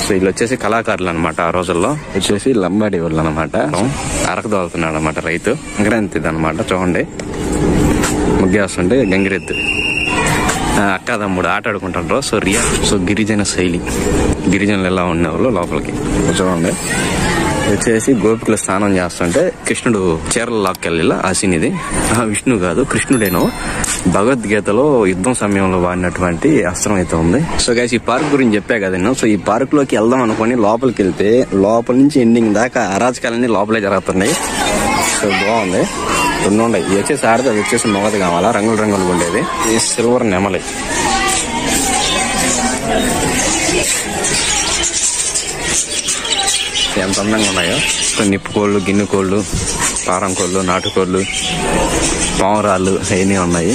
So వీళ్ళు వచ్చేసి కళాకారులు అనమాట. ఆ రోజుల్లో వచ్చేసి లంబాడి వాళ్ళు అనమాట. అరకదోలుతున్నాడు అనమాట రైతు. గంగిరెద్దు అనమాట. చూడండి, ముగ్గేస్తుంటే గంగిరెద్దు. అక్క తమ్ముడు ఆట ఆడుకుంటారు. సో సో గిరిజన శైలి, గిరిజనులు ఎలా ఉండేవాళ్ళు లోపలికి. చూడండి, వచ్చేసి గోపికలు స్నానం చేస్తుంటే కృష్ణుడు చీరలు లాక్కెళ్ళి ఆ సీన్ ఇది. విష్ణు కాదు, కృష్ణుడేనో భగవద్గీతలో యుద్ధం సమయంలో వాడినటువంటి అస్త్రం అయితే ఉంది. సో గైస్, ఈ పార్క్ గురించి చెప్పా కదా నేను. సో ఈ పార్క్ లోకి వెళ్దాం అనుకుని లోపలికి వెళ్తే లోపల నుంచి ఎండింగ్ దాకా అరాచకాలన్నీ లోపలే జరుగుతున్నాయి. సో బాగుంది. రెండు ఉన్నాయి. ఇది వచ్చేసి ఆడితే, అది వచ్చేసి మొగది కావాలా, రంగులు రంగులు ఉండేది. ఈ సిల్వర్ నెమలి. ఎంత అందంగా ఉన్నాయో. నిప్పుకోళ్ళు, గిన్నె కోళ్ళు, పారం కోళ్ళు, నాటుకోళ్ళు, పావురాళ్ళు అవన్నీ ఉన్నాయి.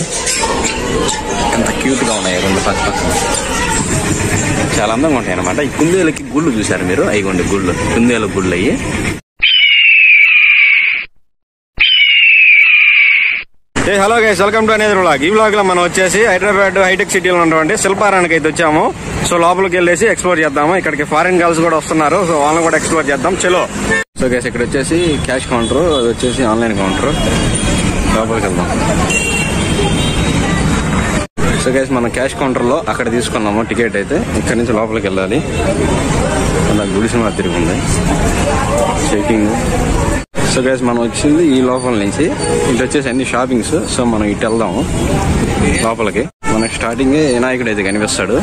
ఎంత క్యూట్ గా ఉన్నాయి రెండు పక్క పక్కన. చాలా అందంగా ఉంటాయి అనమాట. ఈ కుందేలకి గుళ్ళు చూసారు మీరు? అయిగోండి గుళ్ళు, కుందేల గుళ్ళు అయ్యి. హలో గైస్, వెల్కమ్ టు అనేది వ్లాగ్. ఈ వ్లాగ్ లో మనం వచ్చేసి హైదరాబాద్ హైటెక్ సిటీలో ఉన్నటువంటి శిల్పారానికి అయితే వచ్చాము. సో లోపలికి వెళ్ళేసి ఎక్స్ప్లోర్ చేద్దాము. ఇక్కడికి ఫారిన్ గర్ల్స్ కూడా వస్తున్నారు. సో వాళ్ళని కూడా ఎక్స్ప్లోర్ చేద్దాం. చలో. సో గైస్, ఇక్కడ వచ్చేసి క్యాష్ కౌంటర్, అది వచ్చేసి ఆన్లైన్ కౌంటర్. లోపలికి వెళ్దాం. సో గైస్, మనం క్యాష్ కౌంటర్ లో అక్కడ తీసుకున్నాము టికెట్ అయితే. ఇక్కడ నుంచి లోపలికి వెళ్ళాలి. అలా గుడిసిన తిరుగుంది చెకింగ్. సో గైస్, మనం వచ్చింది ఈ లోపల నుంచి. ఇటు వచ్చేసి అన్ని షాపింగ్స్. సో మనం ఇటు వెళ్దాము లోపలికి. మనకి స్టార్టింగ్ వినాయకుడు అయితే కనిపిస్తాడు.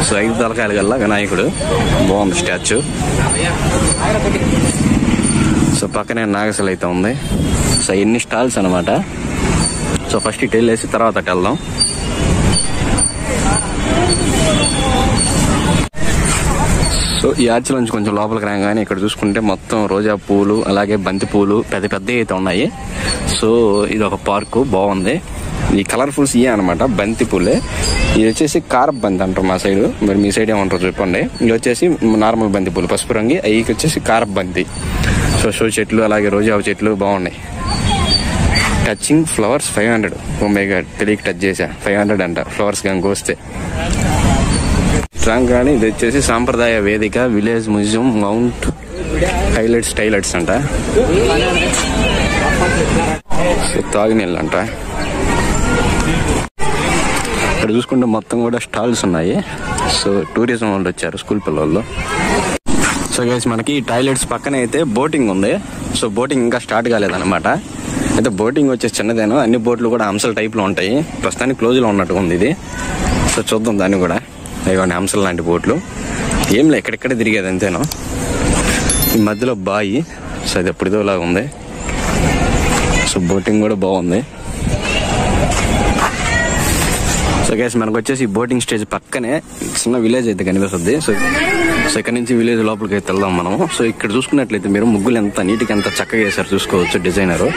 సో 5 తలకాయల గల్లా వినాయకుడు. బాగుంది స్టాచ్యూ. సో పక్కనే నాగశిల అయితే ఉంది. సో ఎన్ని స్టాల్స్ అనమాట. సో ఫస్ట్ ఇటు వెళ్ళేసి తర్వాత అటు వెళ్దాం. సో ఈ ఆర్చ్ నుంచి కొంచెం లోపలికి రాగానే ఇక్కడ చూసుకుంటే మొత్తం రోజా పూలు, అలాగే బంతి పూలు పెద్ద పెద్ద అయితే ఉన్నాయి. సో ఇది ఒక పార్కు, బాగుంది. ఈ కలర్ఫుల్స్ ఇవే అనమాట, బంతి పూలే. ఇది వచ్చేసి కారప్ బంతి అంటారు మా సైడ్. మరి మీ సైడ్ ఏమంటారు చెప్పండి. ఇది వచ్చేసి నార్మల్ బంతి పూలు, పసుపు రంగు. అవి వచ్చేసి కారప్ బంతి. సో షో చెట్లు, అలాగే రోజా చెట్లు బాగున్నాయి. Touching flowers 500. Oh my god, తెలియక టచ్ చేసా. 500 అంట ఫ్లవర్స్ కానీ కోస్తే. కానీ ఇది వచ్చేసి సాంప్రదాయ వేదిక, విలేజ్ మ్యూజియం, మౌంట్ హైలైట్స్ అంట. తాగినీళ్ళు అంట. ఇక్కడ చూసుకుంటే మొత్తం కూడా స్టాల్స్ ఉన్నాయి. సో టూరిజం వాళ్ళు వచ్చారు, స్కూల్ పిల్లలు. సో గైస్, మనకి టాయిలెట్స్ పక్కన అయితే బోటింగ్ ఉంది. సో బోటింగ్ ఇంకా స్టార్ట్ కాలేదన్నమాట. అయితే బోటింగ్ వచ్చేసి చిన్నదేను. అన్ని బోట్లు కూడా హంసల టైప్ లో ఉంటాయి. ప్రస్తుతానికి క్లోజ్ లో ఉన్నట్టుగా ఉంది ఇది. సో చూద్దాం దాన్ని కూడా. ఇవన్నీ హంసలు లాంటి బోట్లు. ఏం లే, ఎక్కడెక్కడ తిరిగేది అంతేనో. ఈ మధ్యలో బాయి. సో అది ఎప్పుడుదోలాగా ఉంది. సో బోటింగ్ కూడా బాగుంది. సో గైస్, మనకు వచ్చేసి బోటింగ్ స్టేజ్ పక్కనే చిన్న విలేజ్ అయితే కనిపిస్తుంది. సో ఇక్కడ నుంచి విలేజ్ లోపలికి అయితే వెళ్దాం మనము. సో ఇక్కడ చూసుకున్నట్లయితే మీరు ముగ్గులు ఎంత నీట్గా ఎంత చక్కగా వేసారు చూసుకోవచ్చు డిజైనరు.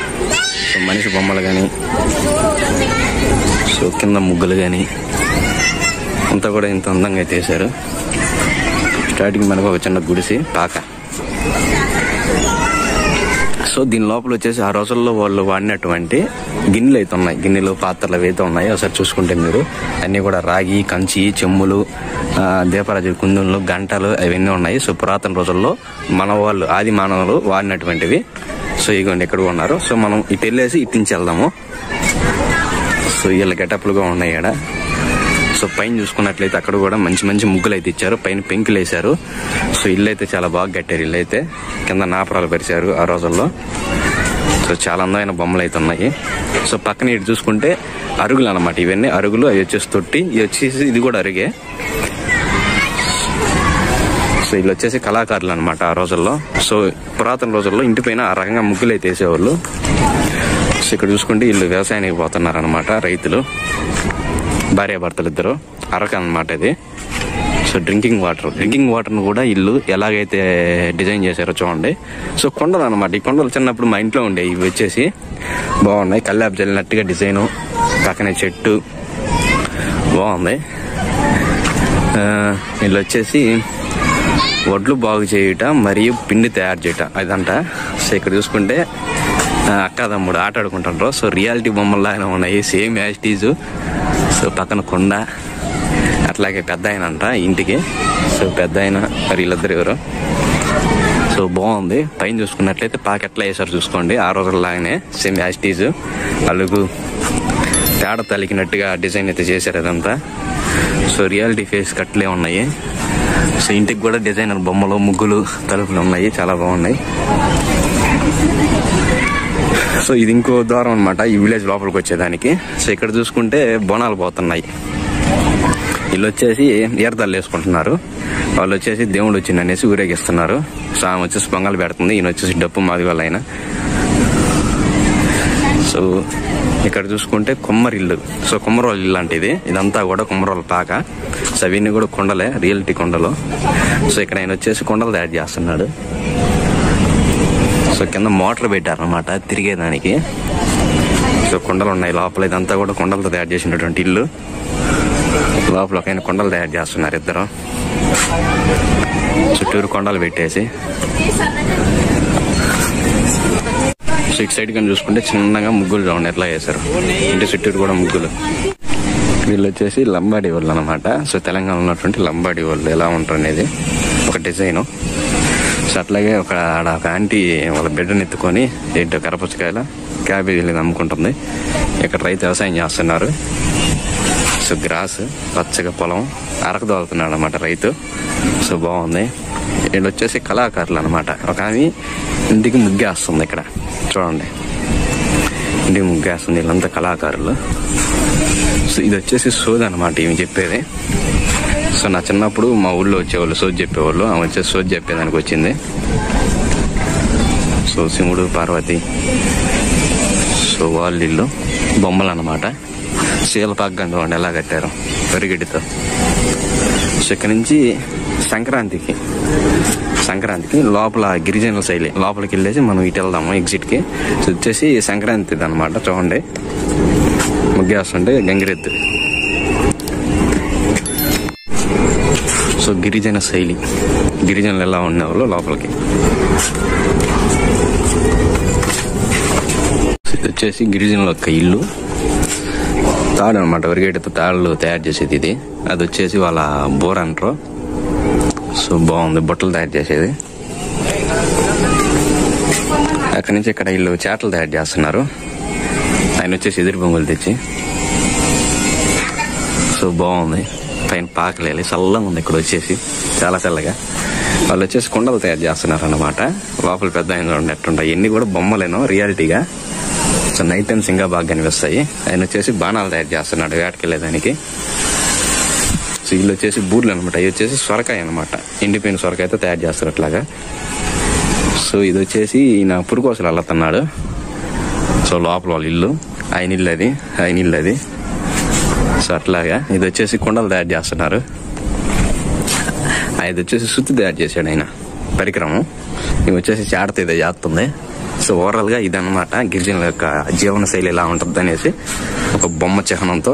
సో మనిషి బొమ్మలు కానీ, సో కింద ముగ్గులు కానీ అంతా కూడా ఇంత అందంగా అయితే వేసారు. స్టార్టింగ్ మనకు ఒక చిన్న గుడిసి పాక. సో దీని లోపల వచ్చేసి ఆ రోజుల్లో వాళ్ళు వాడినటువంటి గిన్నెలు అయితే ఉన్నాయి. గిన్నెలు, పాత్రలు అయితే ఉన్నాయి. ఒకసారి చూసుకుంటే మీరు అన్ని కూడా రాగి, కంచి, చెమ్ములు, దీపరాజు కుందులు, గంటలు అవన్నీ ఉన్నాయి. సో పురాతన రోజుల్లో మన వాళ్ళు, ఆది మానవులు వాడినటువంటివి. సో ఇగోండి ఎక్కడ ఉన్నారు. సో మనం ఇటు వెళ్ళేసి ఇటు నుంచి వెళ్దాము. సో వీళ్ళ గెటప్లుగా ఉన్నాయి ఇక్కడ. సో పైన చూసుకున్నట్లయితే అక్కడ కూడా మంచి మంచి ముగ్గులు అయితే ఇచ్చారు. పైన పెంకులు వేశారు. సో ఇల్లు అయితే చాలా బాగా కట్టారు. ఇల్లు అయితే కింద నాపరాలు పరిచారు ఆ రోజుల్లో. సో చాలా అందమైన బొమ్మలు అయితే ఉన్నాయి. సో పక్కన ఇటు చూసుకుంటే అరుగులు అనమాట. ఇవన్నీ అరుగులు. అవి వచ్చేసి తొట్టి, ఇది వచ్చేసి ఇది కూడా అరుగే. సో వీళ్ళు వచ్చేసి కళాకారులు అనమాట ఆ రోజుల్లో. సో పురాతన రోజుల్లో ఇంటి పైన ఆ రకంగా ముగ్గులు అయితే వేసేవాళ్ళు. సో ఇక్కడ చూసుకుంటే వీళ్ళు వ్యవసాయానికి పోతున్నారు అనమాట, రైతులు, భార్యాభర్తలు ఇద్దరు. అరక అనమాట ఇది. సో డ్రింకింగ్ వాటర్ను కూడా ఇల్లు ఎలాగైతే డిజైన్ చేశారో చూడండి. సో కొండలు అనమాట. ఈ కొండలు చిన్నప్పుడు మా ఇంట్లో ఉండే. ఇవి వచ్చేసి బాగున్నాయి. కల్లాపు జల్లినట్టుగా డిజైను, పక్కనే చెట్టు బాగుంది. వీళ్ళు వచ్చేసి వడ్లు బాగు చేయుట మరియు పిండి తయారు చేయట అదంట. సో ఇక్కడ చూసుకుంటే అక్క తమ్ముడు ఆట ఆడుకుంటారు. సో రియాలిటీ బొమ్మల్లాగానే ఉన్నాయి, సేమ్ యాజ్ టీజు. సో పక్కన కొండ, అట్లాగే పెద్ద ఆయన అంట ఇంటికి. సో పెద్ద ఆయన వీళ్ళిద్దరు ఎవరు. సో బాగుంది. పైన చూసుకున్నట్లయితే పాకెట్లా వేసారు చూసుకోండి, ఆ రోజుల్లాగానే సేమ్ యాస్టీజ్. అలుగు తేడ తలికినట్టుగా డిజైన్ అయితే చేశారు అదంతా. సో రియాలిటీ ఫేస్ కట్లే ఉన్నాయి. సో ఇంటికి కూడా డిజైనర్ బొమ్మలు, ముగ్గులు, తలుపులు ఉన్నాయి, చాలా బాగున్నాయి. సో ఇది ఇంకో ద్వారం అనమాట ఈ విలేజ్ లోపలికి వచ్చేదానికి. సో ఇక్కడ చూసుకుంటే బోనాలు పోతున్నాయి. వీళ్ళు వచ్చేసి ఈరదాలు వేసుకుంటున్నారు, వాళ్ళు వచ్చేసి దేవుడు వచ్చింది అనేసి ఊరేగిస్తున్నారు. సో ఆమె వచ్చేసి పొంగల్ పెడుతుంది, ఈయన వచ్చేసి డప్పు మాదిగోళ్ళు ఆయన. సో ఇక్కడ చూసుకుంటే కొమ్మరిల్లు. సో కొమ్మరోళ్ళ ఇల్లు అంటే ఇదంతా కూడా కొమ్మరోళ్ళ పాక. సో అవన్నీ కూడా కొండలే, రియల్టీ కొండలు. సో ఇక్కడ ఆయన వచ్చేసి కొండలు తయారు చేస్తున్నాడు. సో కింద మోటార్ పెట్టారనమాట తిరిగేదానికి. సో కొండలు ఉన్నాయి లోపల, ఇదంతా కూడా కొండలతో తయారు చేసినటువంటి ఇల్లు. లోపల ఒక ఆయన కొండలు తయారు చేస్తున్నారు ఇద్దరు, చుట్టూరు కొండలు పెట్టేసి. సో ఇటు సైడ్ కానీ చూసుకుంటే చిన్నగా ముగ్గులు చూడండి ఎట్లా వేశారు, ఇంటి చుట్టూరు కూడా ముగ్గులు. వీళ్ళు వచ్చేసి లంబాడి వాళ్ళు అనమాట. సో తెలంగాణ ఉన్నటువంటి లంబాడి వాళ్ళు ఎలా ఉంటారు అనేది ఒక డిజైన్. సో అట్లాగే ఒక ఆంటీ వాళ్ళ బిడ్డను ఎత్తుకొని ఏంటో కరపచ్చకాయల క్యాబేజీలు అమ్ముకుంటుంది. ఇక్కడ రైతు వ్యవసాయం చేస్తున్నారు. సో గ్రాస్ పచ్చగా పొలం అరకదోలుతున్నాడు అనమాట రైతు. సో బాగుంది. వీళ్ళు వచ్చేసి కళాకారులు అనమాట. ఒక ఆమె ఇంటికి ముగ్గేస్తుంది ఇక్కడ చూడండి, ఇంటికి ముగ్గేస్తుంది. వీళ్ళంతా కళాకారులు. సో ఇది వచ్చేసి సోది అనమాట ఈమె చెప్పేది. సో నా చిన్నప్పుడు మా ఊళ్ళో వచ్చేవాళ్ళు సోది చెప్పేవాళ్ళు, ఆమె వచ్చేసి సోది చెప్పేదానికి వచ్చింది. సో శివుడు, పార్వతి, సో వాళ్ళు ఇల్లు బొమ్మలు అనమాట. శీలపాగ్గండి వాళ్ళు ఎలా కట్టారు వరిగడ్డితో. సో ఇక్కడ నుంచి సంక్రాంతికి లోపల గిరిజనుల శైలి లోపలికి వెళ్ళేసి మనం ఇటు వెళ్దాము ఎగ్జిట్కి. సో వచ్చేసి సంక్రాంతి అనమాట. చూడండి ముగ్గేస్తుంటే గంగిరెద్దు. సో గిరిజన శైలి, గిరిజనులు ఎలా ఉండేవాళ్ళు లోపలికి. ఇది వచ్చేసి గిరిజనుల యొక్క ఇల్లు. తాడు అనమాట, వరిగడ్డతో తాళ్ళు తయారు చేసేది ఇది. అది వచ్చేసి వాళ్ళ బోర్ అంటారు. సో బాగుంది, బొట్టలు తయారు చేసేది. అక్కడి నుంచి ఇక్కడ వీళ్ళు చేటలు తయారు చేస్తున్నారు. ఆయన వచ్చేసి ఎదురు బొంగులు తెచ్చి. సో బాగుంది, పైన పాకలేలి చల్లగా ఉంది ఇక్కడ వచ్చేసి, చాలా చల్లగా. వాళ్ళు వచ్చేసి కుండలు తయారు చేస్తున్నారు అన్నమాట. లోపల పెద్ద ఆయన ఉన్నట్టుంటాయి, ఇవన్నీ కూడా బొమ్మలేనో రియాలిటీగా. సో నైట్ టైమ్స్ ఇంకా బాగా కనిపిస్తాయి. ఆయన వచ్చేసి బాణాలు తయారు చేస్తున్నాడు వేటకెళ్ళేదానికి. సో వీళ్ళు వచ్చేసి బూర్లు అనమాట, ఇవి వచ్చేసి సొరకాయ అనమాట, ఎండిపోయిన సొరకాయతో తయారు చేస్తారు అట్లాగా. సో ఇది వచ్చేసి ఈయన పురుకోసలు అల్లుతున్నాడు. సో లోపల వాళ్ళ ఇల్లు, ఆయన ఇల్లు అది. సో అట్లాగా ఇది వచ్చేసి కుండలు తయారు చేస్తున్నారు. ఇది వచ్చేసి సుత్తి తయారు చేశాడు ఆయన పరికరము. ఇవి వచ్చేసి చేడత ఇదే చేస్తుంది. సో ఓవరాల్ గా ఇదన్నమాట గిరిజనుల యొక్క జీవన శైలి ఎలా ఉంటుంది అనేసి ఒక బొమ్మ చిహ్నంతో.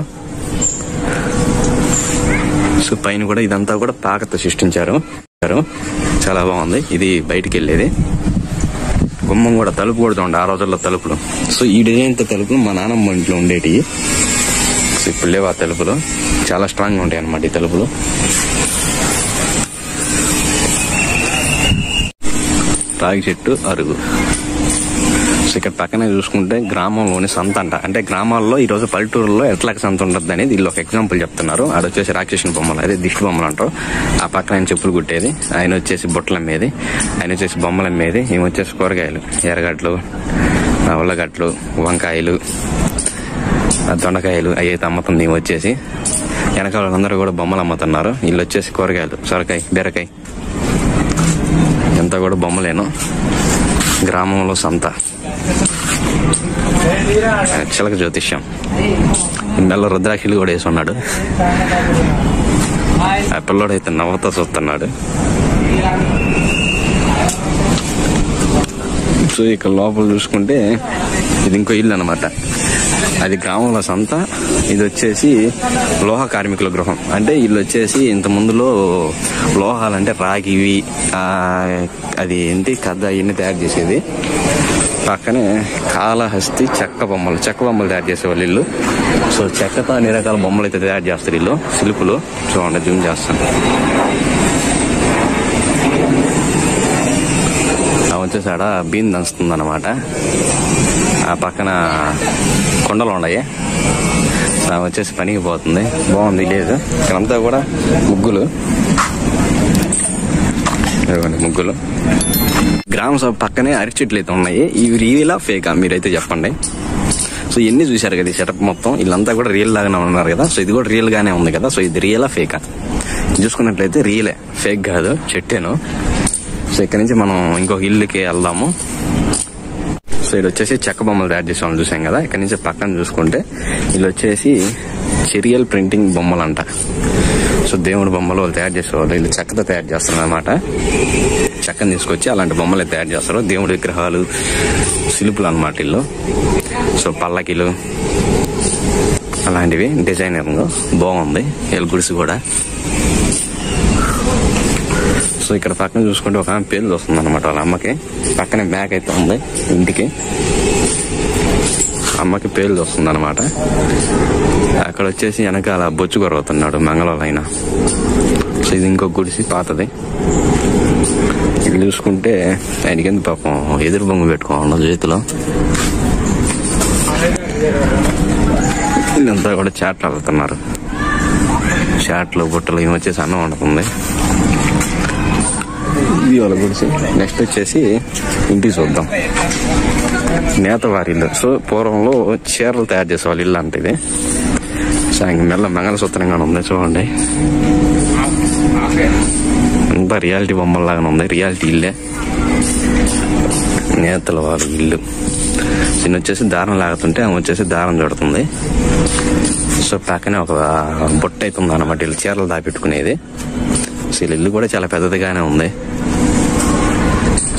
సో పైన కూడా ఇదంతా కూడా పాకతో సృష్టించారు, చాలా బాగుంది. ఇది బయటికి వెళ్ళేది గుమ్మం కూడా, తలుపు కూడా చూడండి ఆ రోజుల్లో తలుపులు. సో ఈ డిజైన్తో తలుపులు మా నాన్నమ్మ ఇంట్లో ఉండేటివి. సో ఇప్పుడు లేవు ఆ తలుపులు, చాలా స్ట్రాంగ్ గా ఉంటాయి అన్నమాట ఈ తలుపులు. రాగి చెట్టు, అరుగు. సో ఇక్కడ పక్కనే చూసుకుంటే గ్రామంలోని సంత అంట. అంటే గ్రామాల్లో ఈ రోజు పల్లెటూరులో ఎట్లా సంత ఉంటుంది అనేది వీళ్ళు ఒక ఎగ్జాంపుల్ చెప్తున్నారు. ఆడ వచ్చేసి రాక్షసుని బొమ్మలు, అదే దిష్టి బొమ్మలు అంటారు. ఆ పక్కన ఆయన చెప్పులు కుట్టేది, ఆయన వచ్చేసి బొట్టలు అమ్మేది, ఆయన వచ్చేసి బొమ్మలు అమ్మేది, ఈమె వచ్చేసి కూరగాయలు, ఎర్రగడ్డలు, ఉల్లగడ్డలు, వంకాయలు, దొండకాయలు అవి అయితే అమ్ముతుంది. ఈమె వచ్చేసి వెనకాల అందరూ కూడా బొమ్మలు అమ్ముతున్నారు. వీళ్ళు వచ్చేసి కూరగాయలు, సొరకాయ, బీరకాయ, ఎంత కూడా బొమ్మలేను. గ్రామంలో సంత, చిలక జ్యోతిష్యం, మెల్ల రుద్రాక్షలు కూడా వేసి ఉన్నాడు. ఆ పిల్లోడు అయితే నవ్వుతో చూస్తున్నాడు. సో ఇక్కడ లోపల చూసుకుంటే ఇది ఇంకో ఇల్లు అనమాట. అది గ్రామంలో సంత, ఇది వచ్చేసి లోహ కార్మికుల గృహం. అంటే వీళ్ళు వచ్చేసి ఇంత ముందులో లోహాలంటే రాగివి, అది ఏంటి కథ ఇవన్నీ తయారు చేసేది. పక్కనే కాళహస్తి చెక్క బొమ్మలు తయారు చేసేవాళ్ళు ఇల్లు. సో చెక్కతో అన్ని రకాల బొమ్మలు అయితే తయారు చేస్తారు వీళ్ళు, శిల్పులు. చూడండి, జూమ్ చేస్తాను. వచ్చేసి ఆడ బీన్ దంచుతుంది అనమాట. ఆ పక్కన కొండలు ఉన్నాయి, వచ్చేసి పనికి పోతుంది. బాగుంది లేదు, ఇక్కడంతా కూడా ముగ్గులు. గ్రామ సభ పక్కనే అరటి చెట్లు అయితే ఉన్నాయి. ఇవి రియలా ఫేకా మీరైతే చెప్పండి. సో ఇవన్నీ చూశారు కదా, ఈ సెటప్ మొత్తం వీళ్ళంతా కూడా రియల్ లాగానే ఉన్నారు కదా. సో ఇది కూడా రియల్ గానే ఉంది కదా. సో ఇది రియలా ఫేకా చూసుకున్నట్లయితే రియలే, ఫేక్ కాదు, చెట్టేను. సో ఇక్కడ నుంచి మనం ఇంకొక ఇల్లుకి వెళ్దాము. సో ఇది వచ్చేసి చెక్క బొమ్మలు తయారు చేసే వాళ్ళు చూసాం కదా. ఇక్కడ నుంచి పక్కన చూసుకుంటే వీళ్ళు వచ్చేసి చెరియల్ ప్రింటింగ్ బొమ్మలు అంట. సో దేవుడి బొమ్మలు వాళ్ళు తయారు చేసేవాళ్ళు, వీళ్ళు చెక్కతో తయారు చేస్తారు అనమాట. చెక్కను తీసుకొచ్చి అలాంటి బొమ్మలు తయారు చేస్తారు. దేవుడి విగ్రహాలు, శిల్పులు అనమాట వీళ్ళు. సో పల్లకిలు అలాంటివి డిజైనరింగ్ బాగుంది. వీళ్ళ గుడిసి కూడా. సో ఇక్కడ పక్కన చూసుకుంటే ఒక పేర్లు వస్తుంది అనమాట వాళ్ళ అమ్మకి. పక్కనే బ్యాగ్ అయితే ఉంది ఇంటికి, అమ్మకి పేర్లు వస్తుంది అనమాట. అక్కడ వచ్చేసి వెనకాల బొచ్చు కొరవుతున్నాడు మంగళవాళ్ళైనా. సో ఇది ఇంకో గుడిసి పాతది. ఇక్కడ చూసుకుంటే ఆయనకి ఎందుకు పాపం ఎదురు బొంగు పెట్టుకోవాలి చేతిలో. వీళ్ళంతా కూడా చాట్లు వెళ్తున్నారు. చాట్లు బుట్టలు ఇవి వచ్చేసి అన్నం వండుతుంది. ఇది వాళ్ళ గుడిసి. నెక్స్ట్ వచ్చేసి ఇంటికి చూద్దాం. నేతవారి ఇల్లు. సో పూర్వంలో చీరలు తయారు చేసేవాళ్ళు ఇల్లు అంటే ఇది. సో మెల్ల మంగళసూత్రంగానే ఉంది చూడండి. అంతా రియాలిటీ బొమ్మల్లాగానే ఉంది, రియాలిటీ ఇల్లే. నేతల వాళ్ళ ఇల్లు. చిన్న వచ్చేసి దారం లాగుతుంటే ఆమె వచ్చేసి దారం చుడుతుంది. సో పక్కనే ఒక బుట్ట అయితే ఉంది అనమాట, వీళ్ళు చీరలు దాపెట్టుకునేది. సో వీళ్ళ ఇల్లు కూడా చాలా పెద్దదిగానే ఉంది.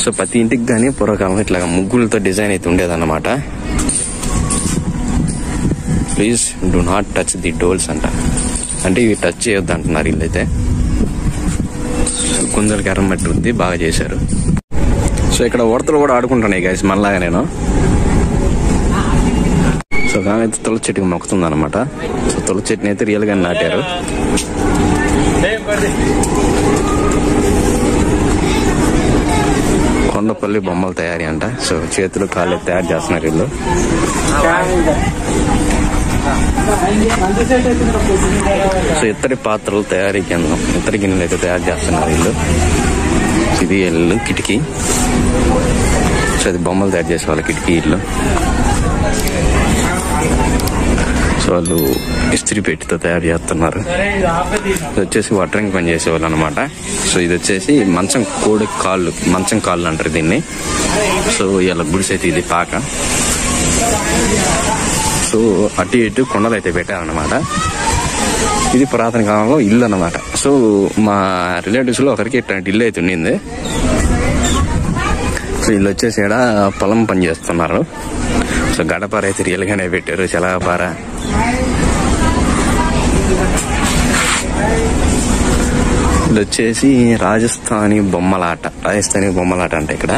సో ప్రతి ఇంటికి కానీ పూర్వకాలంలో ఇట్లా ముగ్గులతో డిజైన్ అయితే ఉండేదన్నమాట. Please do not touch the dolls అంట, అంటే ఇవి టచ్ చేయొద్దు అంటున్నారు వీళ్ళైతే. కుందలకి ఎర్రమట్టి ఉంది, బాగా చేశారు. సో ఇక్కడ ఉడతలు కూడా ఆడుకుంటున్నాయి గైస్ మనలాగా. నేను సో ఆమె అయితే తులసి చెట్టుకి మొక్కుతుంది అనమాట. సో తులసి చెట్టుని అయితే రియల్ గా నాటారు. కొండపల్లి బొమ్మల తయారీ అంట. సో చేతులు కాళ్ళు తయారు చేస్తున్నారు వీళ్ళు. సో ఇత్తడి పాత్రలు తయారీ కేంద్రం, ఇత్తడి గిన్నెలు అయితే తయారు చేస్తున్నారు వీళ్ళు. ఇది ఇల్లు కిటికీ. సో అది బొమ్మలు తయారు చేసే వాళ్ళ కిటికీ ఇల్లు. సో వాళ్ళు ఇస్త్రీ పెట్టితో తయారు చేస్తున్నారు. ఇది వచ్చేసి వాటరింగ్ పని చేసేవాళ్ళు అనమాట. సో ఇది వచ్చేసి మంచం కాళ్ళు అంటారు దీన్ని. సో ఇలా గుడిసె అయితే ఇది పాక. సో అటు ఇటు కొండలు అయితే పెట్టారనమాట. ఇది పురాతన కాలంలో ఇల్లు అనమాట. సో మా రిలేటివ్స్ లో ఒకరికి ఇట్లాంటి ఇల్లు అయితే ఉండింది. సో వీళ్ళు వచ్చేసి ఇక్కడ పొలం పని చేస్తున్నారు. సో గడపార అయితే రియల్ గానే పెట్టారు, చలగపార. ఇది వచ్చేసి రాజస్థానీ బొమ్మలాట అంటే ఇక్కడ.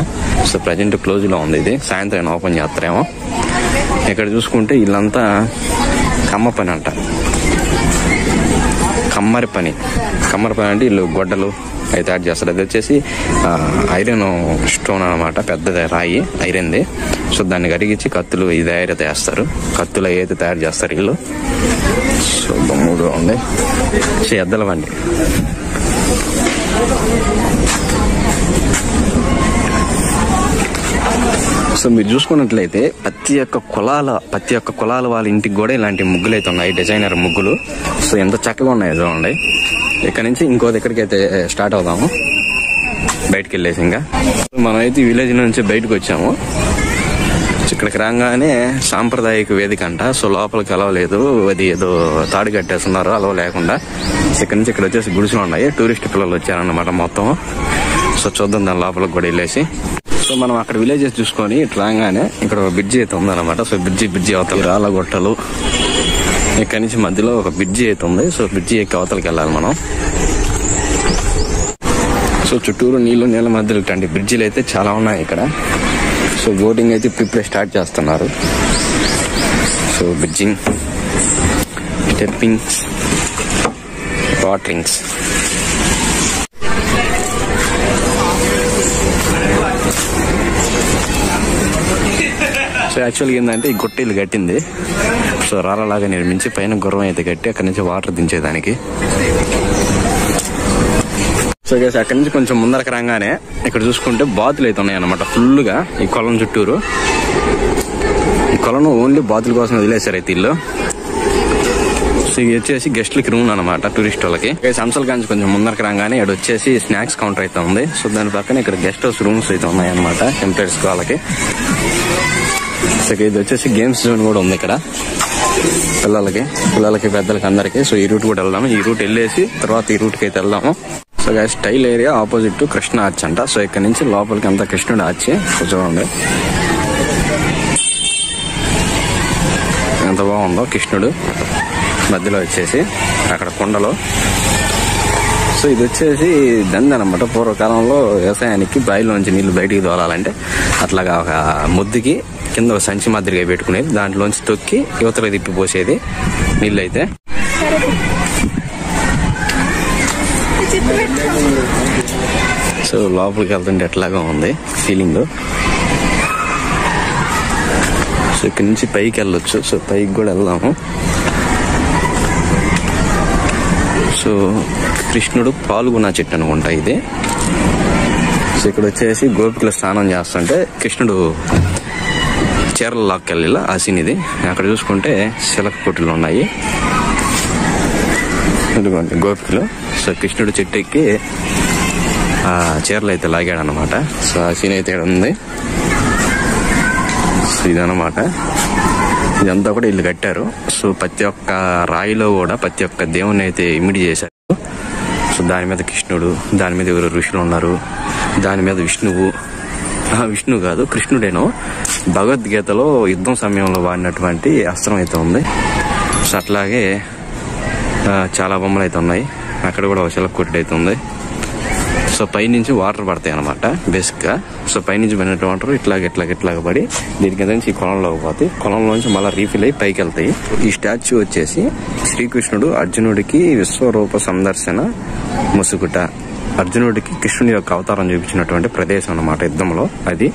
సో ప్రజెంట్ క్లోజ్ లో ఉంది ఇది, సాయంత్రం ఓపెన్ చేస్తారేమో. ఇక్కడ చూసుకుంటే వీళ్ళంతా కమ్మ పని అంట, కమ్మరి పని అంటే వీళ్ళు గొడ్డలు అయితే తయారు చేస్తారు. అది వచ్చేసి ఐరన్ స్టోన్ అనమాట, పెద్దది రాయి ఐరన్ది. సో దాన్ని కరిగించి కత్తులు ఇది అయితే వేస్తారు, కత్తులు అయితే తయారు చేస్తారు వీళ్ళు. సో బొమ్మగా ఉంది. సో ఎద్దల బండి. సో మీరు చూసుకున్నట్లయితే ప్రతి ఒక్క కులాల వాళ్ళ ఇంటికి కూడా ఇలాంటి ముగ్గులు అయితే ఉన్నాయి, డిజైనర్ ముగ్గులు. సో ఎంత చక్కగా ఉన్నాయో చూడండి. ఇక్కడ నుంచి ఇంకో దగ్గరికి అయితే స్టార్ట్ అవుదాము, బయటకు వెళ్ళేసి. ఇంకా మనమైతే విలేజ్ నుంచి బయటకు వచ్చాము. ఇక్కడికి రాగానే సాంప్రదాయక వేదిక అంట. సో లోపలికి అలవలేదు, అది ఏదో తాడు కట్టేస్తున్నారు అలవ లేకుండా. ఇక్కడ నుంచి ఇక్కడ వచ్చేసి గుడిసెలు ఉన్నాయి, టూరిస్ట్ పిల్లలు వచ్చారన్నమాట మొత్తం. సో చూద్దాం దాని లోపలికి కూడా వెళ్ళేసి. సో మనం అక్కడ విలేజెస్ చూసుకొని ఇట్లా రాగానే ఇక్కడ ఒక బ్రిడ్జి అయితే ఉందన్నమాట. సో బ్రిడ్జి అవతల రాళ్ళ గొట్టలు, ఇక్కడ నుంచి మధ్యలో ఒక బ్రిడ్జి అయితే ఉంది. సో బ్రిడ్జి ఎక్కి అవతలకి వెళ్ళాలి మనం. సో చుట్టూరు నీళ్ళ మధ్యలో ఇట్లాంటి బ్రిడ్జిలు అయితే చాలా ఉన్నాయి ఇక్కడ. సో సో బోటింగ్ అయితే ఇప్పుడే స్టార్ట్ చేస్తున్నారు. So bridging, steppings, waterings. So యాక్చువల్గా ఏంటంటే ఈ గుట్టలు కట్టింది సో రాళ్ళలాగా నిర్మించి పైన గుర్రం అయితే కట్టి అక్కడి నుంచి వాటర్ దించేదానికి. సో గైస్ అక్కడి నుంచి కొంచెం ముందరకు రాగానే ఇక్కడ చూసుకుంటే బాతులు అయితే ఉన్నాయి అన్నమాట ఫుల్గా ఈ కొలం చుట్టూరు. ఈ కొలను ఓన్లీ బాతుల కోసం వదిలేశారు అయితే ఇల్లు. సో ఇది వచ్చేసి గెస్ట్లకి రూమ్ అనమాట, టూరిస్ట్ వాళ్ళకి. సంసల్గంజ్ కొంచెం ముందరకు రాగానే ఇక్కడ వచ్చేసి స్నాక్స్ కౌంటర్ అయితే ఉంది. సో దాని పక్కన ఇక్కడ గెస్ట్ హౌస్ రూమ్స్ అయితే ఉన్నాయి అనమాట ఎంప్లాయీస్ వాళ్ళకి. సో ఇది వచ్చేసి గేమ్స్ జోన్ కూడా ఉంది ఇక్కడ పిల్లలకి పెద్దలకి అందరికి. సో ఈ రూట్ కూడా వెళ్దాము. ఈ రూట్ వెళ్ళేసి తర్వాత ఈ రూట్కి అయితే వెళ్దాము. So guys style area opposite to Krishna arch అంట. సో ఇక్కడ నుంచి లోపలికి అంతా కృష్ణుడు ఆర్చ్. సో చూడండి ఎంత బాగుందో కృష్ణుడు మధ్యలో వచ్చేసి అక్కడ కొండలో. సో ఇది వచ్చేసి దంది అనమాట. పూర్వకాలంలో వ్యవసాయానికి బావిలోంచి నీళ్లు బయటికి తోలాలంటే అట్లాగా ఒక ముద్దుకి కింద ఒక సంచి మాదిరిగా పెట్టుకునేది, దాంట్లోంచి తొక్కి యువతలో తిప్పిపోసేది నీళ్ళు అయితే. సో లోపలికి వెళ్తుంటే ఎట్లాగా ఉంది ఫీలింగ్. సో ఇక్కడ నుంచి పైకి వెళ్ళొచ్చు. సో పైకి కూడా వెళ్దాము. సో కృష్ణుడు పాల్గొన్న చెట్టు అనుకుంటా ఇది. సో ఇక్కడ వచ్చేసి గోపికలు స్నానం చేస్తుంటే కృష్ణుడు చీరలు లాక్కెళ్ళి ఆ సీన్ ఇది. అక్కడ చూసుకుంటే శిలక కొట్టులు ఉన్నాయి ఇదిగోండి గోపికలు. సో కృష్ణుడు చెట్టు ఎక్కి ఆ చీరలు అయితే లాగాడు అనమాట. సో ఆ సీన్ అయితే ఇక్కడ ఉంది. సో ఇదనమాట. ఇదంతా కూడా ఇల్లు కట్టారు. సో ప్రతి ఒక్క రాయిలో కూడా ప్రతి ఒక్క దేవుని అయితే ఇమిడి చేశారు. సో దాని మీద కృష్ణుడు, దాని మీద ఎవరు ఋషులు ఉన్నారు, దాని మీద విష్ణువు కాదు కృష్ణుడేనో భగవద్గీతలో యుద్ధం సమయంలో వాడినటువంటి అస్త్రం అయితే ఉంది. సో అట్లాగే చాలా బొమ్మలు అయితే ఉన్నాయి. అక్కడ కూడా ఒక శిలకొట్టు అయితే ఉంది. సో పైనుంచి వాటర్ పడతాయి అనమాట బేసిక్ గా. సో పైనుంచి పడినట్టు వాటర్ ఇట్లాగ పడి దీని కింద నుంచి ఈ కొలంలోకి పోతాయి. కొలంలోంచి మళ్ళీ రీఫిల్ అయ్యి పైకి వెళ్తాయి. ఈ స్టాచ్యూ వచ్చేసి శ్రీకృష్ణుడు అర్జునుడికి విశ్వరూప సందర్శన ముసుగుట, అర్జునుడికి కృష్ణుడి యొక్క అవతారం చూపించినటువంటి ప్రదేశం అన్నమాట యుద్ధంలో అది.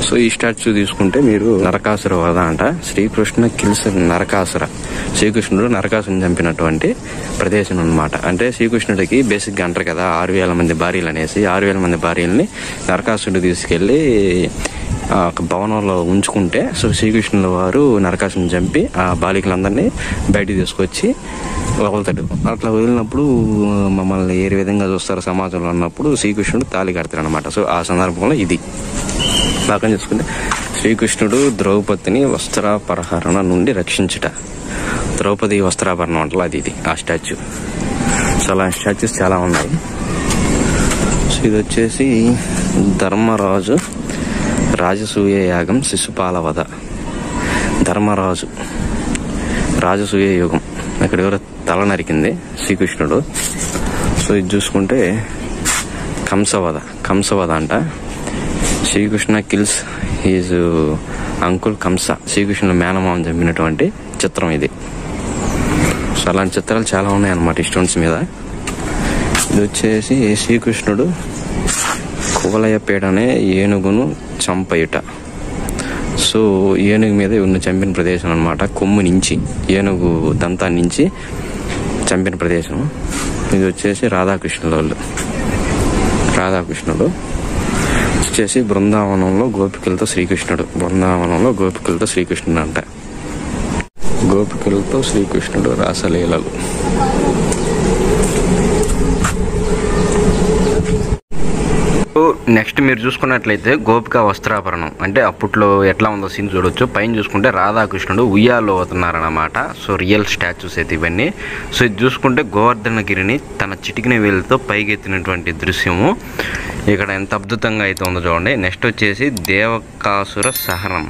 సో ఈ స్టాచ్యూ తీసుకుంటే మీరు నరకాసుర వధ అంట. శ్రీకృష్ణ కిల్స్ నరకాసుర, శ్రీకృష్ణుడు నరకాసుని చంపినటువంటి ప్రదేశం అన్నమాట. అంటే శ్రీకృష్ణుడికి బేసిక్ గా అంటారు కదా 6000 మంది భార్యలు అనేసి. 6000 మంది భార్యల్ని నరకాసుడు తీసుకెళ్లి ఒక భవనంలో ఉంచుకుంటే సో శ్రీకృష్ణుల వారు నరకాసుని చంపి ఆ బాలికలందరినీ బయటికి తీసుకొచ్చి వదులుతాడు. అట్లా వదిలినప్పుడు మమ్మల్ని ఏ విధంగా చూస్తారు సమాజంలో అన్నప్పుడు శ్రీకృష్ణుడు తాళి కడతాడు అనమాట. సో ఆ సందర్భంలో ఇది బాగా చూసుకుంటే శ్రీకృష్ణుడు ద్రౌపదిని వస్త్రాపహరణ నుండి రక్షించుట, ద్రౌపది వస్త్రాభరణం అంటే అది ఇది ఆ స్టాచ్యూ. సో అలాంటి స్టాచ్యూస్ చాలా ఉన్నాయి. సో ఇది వచ్చేసి ధర్మరాజు రాజసూయ యాగం శిశుపాల వధ. ధర్మరాజు రాజసూయ యుగం, అక్కడ ఎవరో తల నరికింది శ్రీకృష్ణుడు. సో ఇది చూసుకుంటే కంసవధ అంట. Srikrishna kills his uncle Kamsa, శ్రీకృష్ణుడు మేనమామని చంపినటువంటి చిత్రం ఇది. సో అలాంటి చిత్రాలు చాలా ఉన్నాయి అన్నమాట ఈ స్టోన్స్ మీద. ఇది వచ్చేసి శ్రీకృష్ణుడు కువలయపేట అనే ఏనుగును చంపయుట. సో ఏనుగు మీద ఉన్న చంపిన ప్రదేశం అనమాట. కొమ్ము నుంచి ఏనుగు దంతాన్ని నుంచి చంపిన ప్రదేశం. ఇది వచ్చేసి రాధాకృష్ణుడు వచ్చేసి బృందావనంలో గోపికలతో శ్రీకృష్ణుడు అంట. గోపికలతో శ్రీకృష్ణుడు రాసలీలలు. నెక్స్ట్ మీరు చూసుకున్నట్లయితే గోపిక వస్త్రాభరణం అంటే అప్పట్లో ఎట్లా ఉందో సీన్ చూడొచ్చు. పైన చూసుకుంటే రాధాకృష్ణుడు ఉయ్యాల్లో అవుతున్నారన్నమాట. సో రియల్ స్టాచ్యూస్ అయితే ఇవన్నీ. సో ఇది చూసుకుంటే గోవర్ధనగిరిని తన చిటికిన వేలుతో పైకెత్తినటువంటి దృశ్యము ఇక్కడ ఎంత అద్భుతంగా అయితే ఉందో చూడండి. నెక్స్ట్ వచ్చేసి దేవకాసుర సహనం,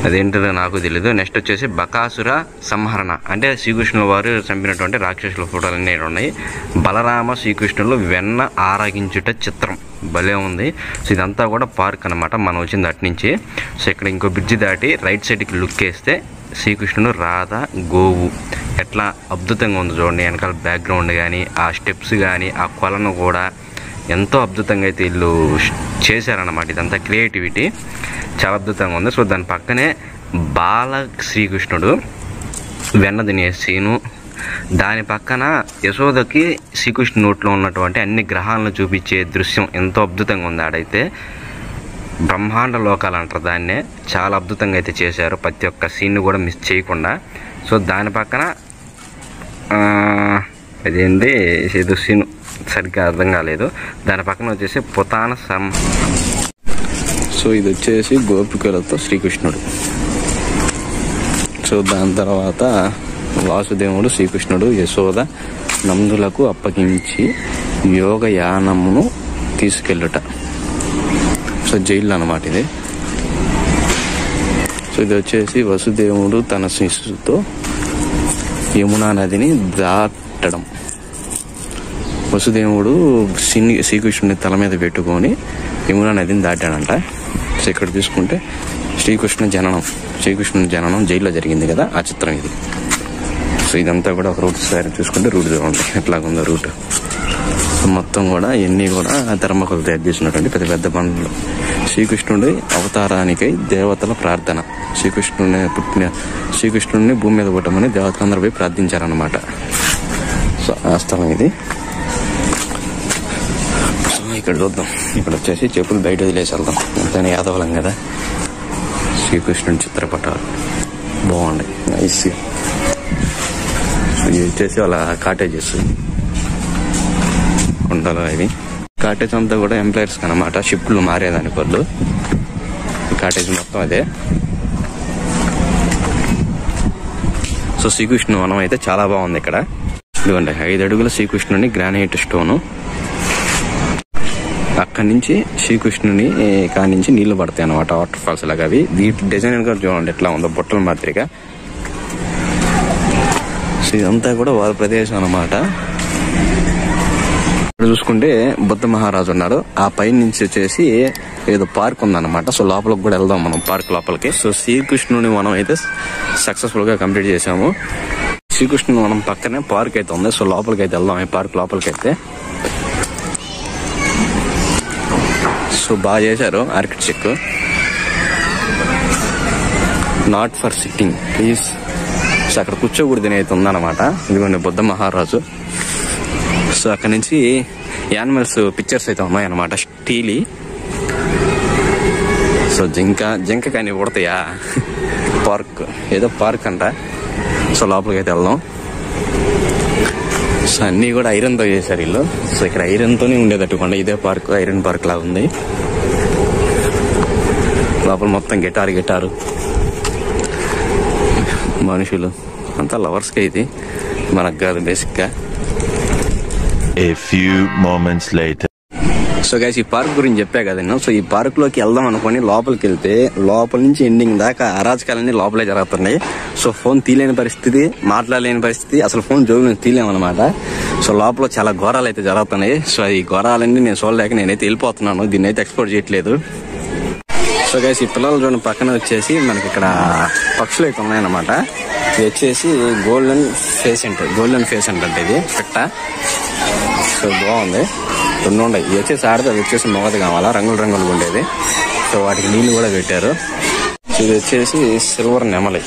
అదేంటిదో నాకు తెలీదు. నెక్స్ట్ వచ్చేసి బకాసుర సంహరణ అంటే శ్రీకృష్ణుల వారు చంపినటువంటి రాక్షసుల ఫోటోలు అన్నీ ఉన్నాయి. బలరామ శ్రీకృష్ణులు వెన్న ఆరగించుట చిత్రం, భలే ఉంది. సో ఇదంతా కూడా పార్క్ అనమాట. మనం వచ్చింది అటు నుంచి. సో ఇక్కడ ఇంకో బ్రిడ్జి దాటి రైట్ సైడ్కి లుక్ వేస్తే శ్రీకృష్ణుడు, రాధ, గోవు ఎట్లా అద్భుతంగా ఉంది చూడండి. వెనకాల బ్యాక్గ్రౌండ్ కానీ, ఆ స్టెప్స్ కానీ, ఆ కొలను కూడా ఎంతో అద్భుతంగా అయితే వీళ్ళు చేశారన్నమాట. ఇదంతా క్రియేటివిటీ చాలా అద్భుతంగా ఉంది. సో దాని పక్కనే బాల శ్రీకృష్ణుడు వెన్న తినే సీను, దాని పక్కన యశోదకి శ్రీకృష్ణుడి నోట్లో ఉన్నటువంటి అన్ని గ్రహాలను చూపించే దృశ్యం ఎంతో అద్భుతంగా ఉంది. ఆడైతే బ్రహ్మాండ లోకాలు అంటారు దాన్నే. చాలా అద్భుతంగా అయితే చేశారు, ప్రతి ఒక్క సీన్ కూడా మిస్ చేయకుండా. సో దాని పక్కన అదేంటి ఏదో సీన్ సరిగ్గా అర్థం కాలేదు. దాని పక్కన వచ్చేసి పుతాన సో ఇది వచ్చేసి గోపికలతో శ్రీకృష్ణుడు. సో దాని తర్వాత వాసుదేవుడు శ్రీకృష్ణుడు యశోద నందులకు అప్పగించి యోగయానమును తీసుకెళ్ళుట. సో జైలు అన్నమాట ఇది. సో ఇది వచ్చేసి వసుదేవుడు తన శిశువుతో యమునా నదిని దాటడం. వసుదేవుడు శ్రీకృష్ణుని తల మీద పెట్టుకొని యమునా నదిని దాటాడంట. సో ఇక్కడ తీసుకుంటే శ్రీకృష్ణుని జననం జైల్లో జరిగింది కదా, ఆ చిత్రం ఇది. సో ఇదంతా కూడా ఒక రూట్ సారి చూసుకుంటే రూట్ చూడండి ఎట్లాగుందో రూట్. మొత్తం కూడా ఇవన్నీ కూడా ధర్మకులు తయారు చేసినటువంటి పెద్ద పెద్ద పనులు. శ్రీకృష్ణుడి అవతారానికై దేవతల ప్రార్థన. శ్రీకృష్ణుడిని భూమి మీద పుట్టమని దేవతలందరూ పోయి ప్రార్థించారనమాట. సో ఆ స్థలం ఇది. సో ఇక్కడ చూద్దాం. ఇక్కడ వచ్చేసి చెప్పులు బయట వదిలేసి వెళ్దాం. అంతనే యాదవలం కదా. శ్రీకృష్ణుడి చిత్రపటాలు బాగుంటాయి, నైస్. ఇవి వచ్చేసి వాళ్ళ కాటేజెస్ ఉండలో. ఇవి కాటేజ్ అంతా కూడా ఎంప్లాయర్స్ అనమాట. షిఫ్ట్లు మారేదానికి వాళ్ళు. కాటేజ్ మొత్తం అదే. సో శ్రీకృష్ణుడు వనం అయితే చాలా బాగుంది ఇక్కడ. ఇదిగోండి 5 అడుగుల శ్రీకృష్ణుని గ్రానైట్ స్టోను. అక్కడి నుంచి శ్రీకృష్ణుని కాడి నుంచి నీళ్లు పడతాయి అనమాట, వాటర్ ఫాల్స్ లాగా. అవి వీటి డిజైన్ కూడా చూడండి ఎట్లా ఉందో, బొట్టల మాదిరిగా. సో ఇదంతా కూడా వాళ్ళ ప్రదేశం అనమాట. ఇక్కడ చూసుకుంటే బుద్ధ మహారాజు ఉన్నారు. ఆ పై నుంచి వచ్చేసి ఏదో పార్క్ ఉందన్నమాట. సో లోపలికి కూడా వెళ్దాం మనం, పార్క్ లోపలికి. సో శ్రీకృష్ణుని మనం అయితే సక్సెస్ఫుల్ గా కంప్లీట్ చేసాము. శ్రీకృష్ణుని మనం పక్కనే పార్క్ అయితే ఉంది. సో లోపలికి అయితే వెళ్దాం, ఈ పార్క్ లోపలికి అయితే. సో బాగా చేశారు architect. Not for sitting please. So అక్కడ కూర్చోకూడదని అయితే ఉందన్నమాట. ఇదిగోండి బుద్ధ మహారాజు. సో అక్కడ నుంచి యానిమల్స్ పిక్చర్స్ అయితే ఉన్నాయన్నమాట, స్టీలీ. సో జింక కానీ పుడతాయా. పార్క్ ఏదో పార్క్ అంట. సో లోపలికి అయితే వెళ్దాం. సో అన్నీ కూడా ఐరన్ తో చేశారు వీళ్ళు. సో ఇక్కడ ఐరన్ తోనే ఉండేదట్టుకోండి. ఇదే పార్క్, ఐరన్ పార్క్ లాగా ఉంది. లోపల మొత్తం గిటారు మనుషులు అంతా లవర్స్ కి. ఇది మనకు కాదు బేసిక్ గా. A few moments later. So guys, ఈ పార్క్ గురించి చెప్పా కదన్నా. సో ఈ పార్క్ లోకి వెళ్దాం అనుకుని లోపలికి వెళ్తే లోపల నుంచి ఎండింగ్ దాకా అరాచకాలన్నీ లోపలే జరుగుతున్నాయి. సో ఫోన్ తీయలేని పరిస్థితి, మాట్లాడలేని పరిస్థితి, అసలు ఫోన్ జోబులో తీయలేమన్నమాట. సో లోపల చాలా ఘోరాలు అయితే జరుగుతున్నాయి. సో ఈ ఘోరాలన్నీ నేను చూడలేక నేనైతే వెళ్ళిపోతున్నాను. దీన్ని అయితే ఎక్స్పోర్ట్ చేయట్లేదు. సో గైస్, ఈ పిల్లలు చూడండి పక్కన వచ్చేసి మనకి ఇక్కడ పక్షులు అయితే ఉన్నాయన్నమాట. ఇది వచ్చేసి గోల్డెన్ ఫేసెంట్ అంటే ఇది పెట్ట. సో బాగుంది. 2 ఉన్నాయి. ఇది వచ్చేసి ఆడితే, అది వచ్చేసి మొగది కావాలా, రంగులుగా ఉండేది. సో వాటికి నీళ్లు కూడా పెట్టారు. సో ఇది వచ్చేసి సిల్వర్ నెమలి.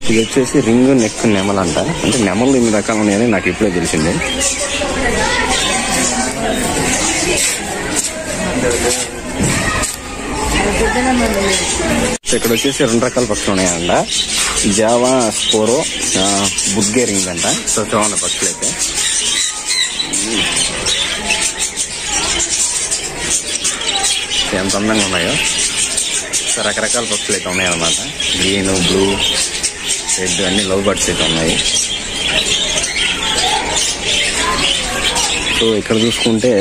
ఇది వచ్చేసి రింగ్ నెక్ నెమలంట. అంటే నెమలు 8 రకాలు ఉన్నాయని నాకు ఇప్పుడే తెలిసింది. ఇక్కడ వచ్చేసి 2 రకాల పక్షులు ఉన్నాయంట. జావా స్పోరో, బుగ్గే రింగ్ అంట. సో చూడండి పక్షులు అయితే ఎంత అందంగా ఉన్నాయో. సో రకరకాల పక్షులు అయితే ఉన్నాయన్నమాట. గ్రీన్, బ్లూ, రెడ్ అన్ని లవ్ బర్డ్స్ అయితే ఉన్నాయి. సో ఇక్కడ చూసుకుంటే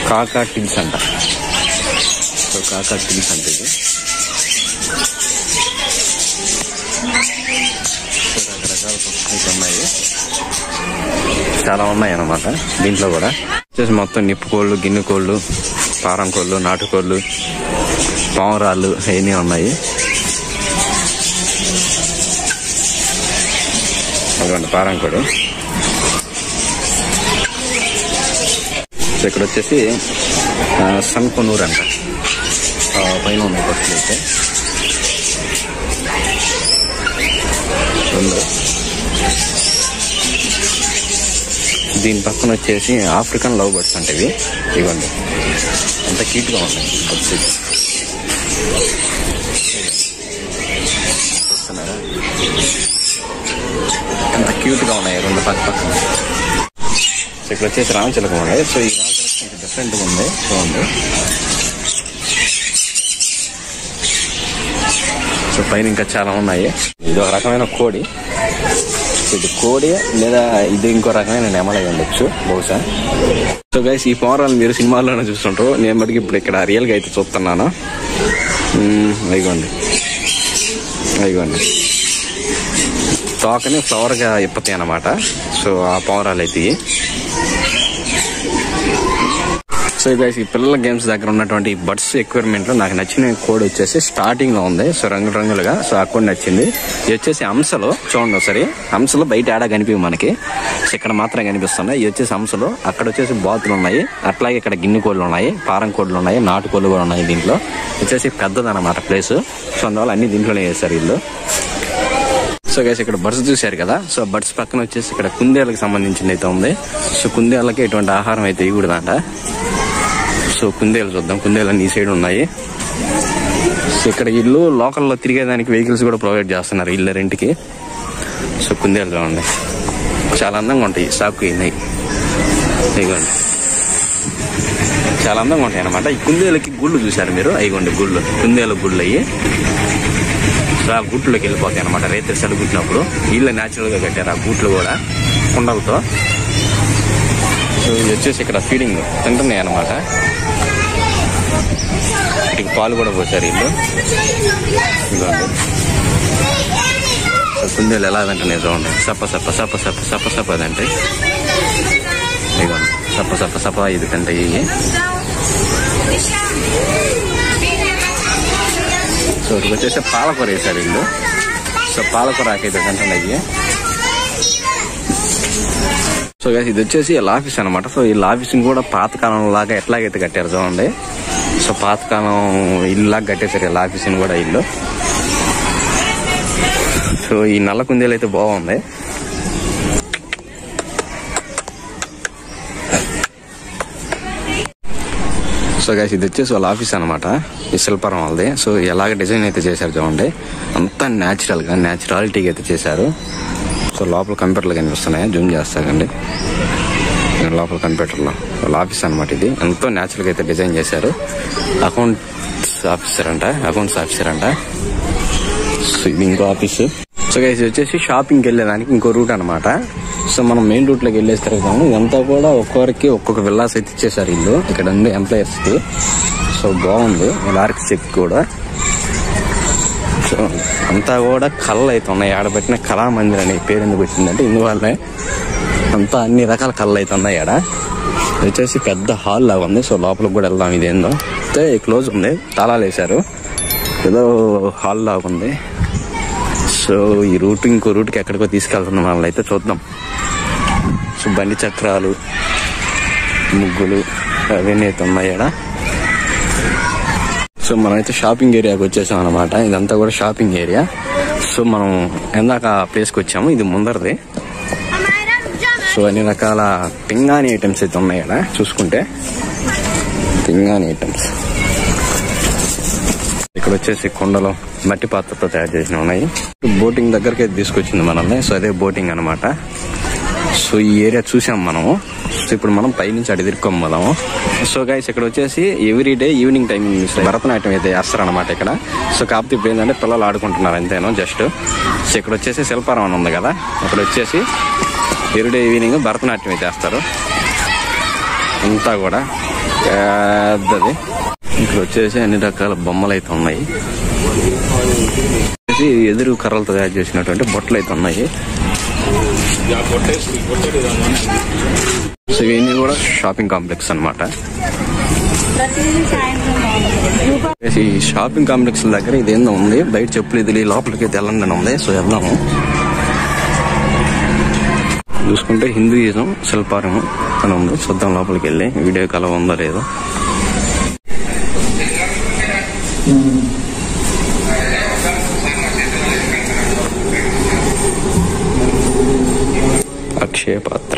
కాకా టిల్స్ అంట. సో కాకా టిల్స్ అంటే ఇది. సో రకరకాల పక్షులు అయితే ఉన్నాయి. చాలా ఉన్నాయి అన్నమాట. దీంట్లో కూడా వచ్చేసి మొత్తం నిప్పు కోళ్ళు, గిన్నె కోళ్ళు, పారం కోళ్ళు, నాటుకోళ్ళు, పావురాళ్ళు అవన్నీ ఉన్నాయి. అదిగోండి పారం కోడి. సో ఇక్కడ వచ్చేసి సన్కొనూరు అంట పైన ఉన్నాయి బస్సులు అయితే. దీని పక్కన వచ్చేసి ఆఫ్రికన్ లవ్ బర్డ్స్ అంటే ఇవ్వండి ఎంత క్యూట్గా ఉన్నాయి. చూస్తున్నారా ఎంత క్యూట్గా ఉన్నాయి రెండు పక్క పక్కన. సో ఇక్కడ వచ్చేసి రామచిలకం ఉన్నాయి. సో ఈ రామచిలకం డిఫరెంట్గా ఉంది చూడండి. సో పైన ఇంకా చాలా ఉన్నాయి. ఇది ఒక రకమైన కోడి. ఇది కోడి లేదా ఇది ఇంకో రకమైన నెమలై ఉండొచ్చు బహుశా. సో గైస్ ఈ పావురాలు మీరు సినిమాల్లోనే చూస్తుంటారు. నేను మటుకు ఇప్పుడు ఇక్కడ రియల్ గా అయితే చూస్తున్నాను. అయిగోండి తోకని ఫ్లవర్ గా ఇప్పతాయి అన్నమాట. సో ఆ పావురాలు అయితే. సో గైస్ ఈ పిల్లల గేమ్స్ దగ్గర ఉన్నటువంటి బర్డ్స్ ఎక్విప్మెంట్ లో నాకు నచ్చిన కోడ్ వచ్చేసి స్టార్టింగ్ లో ఉంది. సో రంగులుగా. సో ఆ కోడ్ నచ్చింది. ఇది వచ్చేసి హంసలో చూడండి ఒకసారి. హంసలో బయట ఆడ కనిపి మనకి. సో ఇక్కడ మాత్రం కనిపిస్తున్నాయి. ఇది వచ్చేసి హంసలో. అక్కడ వచ్చేసి బాతులు ఉన్నాయి. అట్లాగే ఇక్కడ గిన్నె కోళ్ళు ఉన్నాయి, పారం కోళ్ళు ఉన్నాయి, నాటుకోళ్ళు కూడా ఉన్నాయి. దీంట్లో వచ్చేసి పెద్దదన్నమాట ప్లేస్. సో అందువల్ల అన్ని దీంట్లోనే వేశారు వీళ్ళు. సో గైస్ ఇక్కడ బర్డ్స్ చూశారు కదా. సో బర్డ్స్ పక్కన వచ్చేసి ఇక్కడ కుందేళ్ళకి సంబంధించింది అయితే ఉంది. సో కుందేళ్ళకి ఎటువంటి ఆహారం అయితే ఇవ్వకూడదంట. సో కుందేలు చూద్దాం. కుందేలు ఈ సైడ్ ఉన్నాయి. సో ఇక్కడ ఇల్లు లోకల్లో తిరిగేదానికి వెహికల్స్ కూడా ప్రొవైడ్ చేస్తున్నారు ఇల్లు రెంట్కి. సో కుందేలు చూడండి చాలా అందంగా ఉంటాయి. సాకు అయినాయి ఇగోండి చాలా అందంగా ఉంటాయి అన్నమాట. ఈ కుందేలకి గుళ్ళు చూశారు మీరు. అయిగోండి గుళ్ళు, కుందేలు గుళ్ళు అయ్యి. సో ఆ గుట్లోకి వెళ్ళిపోతాయి అనమాట. రైతులు సడుగుట్టినప్పుడు ఇల్లు న్యాచురల్ గా కట్టారు ఆ గుట్లు కూడా కుండలతో. సో ఇది వచ్చేసి ఇక్కడ ఫీడింగ్ తింటున్నాయి అనమాట. వీటికి పాలు కూడా పోసారు వీళ్ళు. ఇదిగోండి కుందేలు ఎలా తింటున్నాయి చూడండి. సప్ప సప్ప సప్ప సప్ప సప్ప సప్ప అదంటే ఇదిగోండి సప్ప సప్ప సప్ప ఇది తింటాయి. సో ఇక్కడికి వచ్చేసి పాలకూర వేసారు వీళ్ళు. సో పాలకూర ఆకైతే తింటున్నాయి. సో ఇది వచ్చేసి వీళ్ళ ఆఫీస్ అనమాట. సో వీళ్ళ ఆఫీస్ కూడా పాతకాలం లాగా ఎట్లాగైతే కట్టారు చూడండి. సో పాతకాలం ఇల్లు లాగా కట్టేశారు వీళ్ళ ఆఫీస్ని కూడా ఇల్లు. సో ఈ నల్ల కుందేలు అయితే బాగుంది. సో గైస్ ఇది వచ్చేసి వాళ్ళ ఆఫీస్ అనమాట. ఈ శిల్పారం వాళ్ళది. సో ఎలాగ డిజైన్ అయితే చేశారు చూడండి. అంతా న్యాచురల్ గా న్యాచురాలిటీగా అయితే చేశారు. సో లోపల కంప్యూటర్లు కనిపిస్తున్నాయి. జూమ్ చేస్తారండి లోపల కంప్యూటర్లో. వాళ్ళ ఆఫీస్ అనమాట ఇది. ఎంతో న్యాచురల్ గా అయితే డిజైన్ చేశారు. అకౌంట్స్ ఆఫీసర్ అంట. సో ఇది ఇంకో ఆఫీసు. సో గైస్ ఇది వచ్చేసి షాపింగ్కి వెళ్ళేదానికి ఇంకో రూట్ అనమాట. సో మనం మెయిన్ రూట్ లోకి వెళ్ళేసి తిరుగుతాము. ఇదంతా కూడా ఒక్కొక్కరికి ఒక్కొక్క విల్లాస్ అయితే ఇచ్చేసారు ఇల్లు. ఇక్కడ ఉంది ఎంప్లాయర్స్ కి. సో బాగుంది ఆర్కిటెక్ట్ కూడా. సో అంతా కూడా కళలు అయితే ఉన్నాయి. ఆడబెట్టిన కళామందిర్ అనే పేరు ఎందుకు వచ్చిందంటే ఇందువల్లే అంతా అన్ని రకాల కళలు అయితే ఉన్నాయి ఆడ. వచ్చేసి పెద్ద హాల్ లాగా ఉంది. సో లోపలికి కూడా వెళ్దాం. ఇదేందో అయితే క్లోజ్ ఉంది, తాళాలు వేశారు. ఏదో హాల్ లాగా ఉంది. సో ఈ రూట్ ఇంకో రూట్కి ఎక్కడికో తీసుకెళ్తున్నాం వాళ్ళు అయితే చూద్దాం. సో బండి చక్రాలు, ముగ్గులు అవన్నీ అయితే ఉన్నాయి ఆడ. సో మనమైతే షాపింగ్ ఏరియాకి వచ్చేసాం అనమాట. ఇదంతా కూడా షాపింగ్ ఏరియా. సో మనం ఎందాక ప్లేస్కి వచ్చాము. ఇది ముందరది. సో అన్ని రకాల పింగాణి ఐటమ్స్ అయితే ఉన్నాయి ఇక్కడ చూసుకుంటే. పింగాణి ఐటమ్స్ ఇక్కడ వచ్చేసి కుండలు మట్టి పాత్రతో తయారు చేసిన ఉన్నాయి. బోటింగ్ దగ్గరికి అయితే తీసుకొచ్చింది మనల్ని. సో అదే బోటింగ్ అనమాట. సో ఈ ఏరియా చూసాం మనము. సో ఇప్పుడు మనం పైనుంచి అడి తిరుక్కోమదాము. సో గైస్ ఇక్కడ వచ్చేసి ఎవ్రీడే ఈవినింగ్ టైం భరతనాట్యం అయితే వేస్తారనమాట ఇక్కడ. సో కాకపోతే ఇప్పుడు ఏంటంటే పిల్లలు ఆడుకుంటున్నారు అంతేనో జస్ట్. సో ఇక్కడ వచ్చేసి శిల్పారం అని ఉంది కదా, అక్కడ వచ్చేసి ఎవ్రీడే ఈవినింగ్ భరతనాట్యం అయితే వేస్తారు. అంతా కూడా పెద్దది. ఇక్కడ వచ్చేసి అన్ని రకాల బొమ్మలు అయితే ఉన్నాయి. ఎదురు కర్రలతో తయారు చేసినటువంటి బొట్టలు అయితే ఉన్నాయి. సో ఇవన్నీ కూడా షాపింగ్ కాంప్లెక్స్ అన్నమాట. ఈ షాపింగ్ కాంప్లెక్స్ దగ్గర ఇదేందో ఉంది, బయట చెప్పులు ఇది లోపలికి వెళ్ళండి అని ఉంది. సో వెళ్దాము. చూసుకుంటే హిందూయిజం శిల్పారం అని ఉంది. చూద్దాం లోపలికి వెళ్ళి వీడియో కల ఉందో లేదో. అక్షయ పాత్ర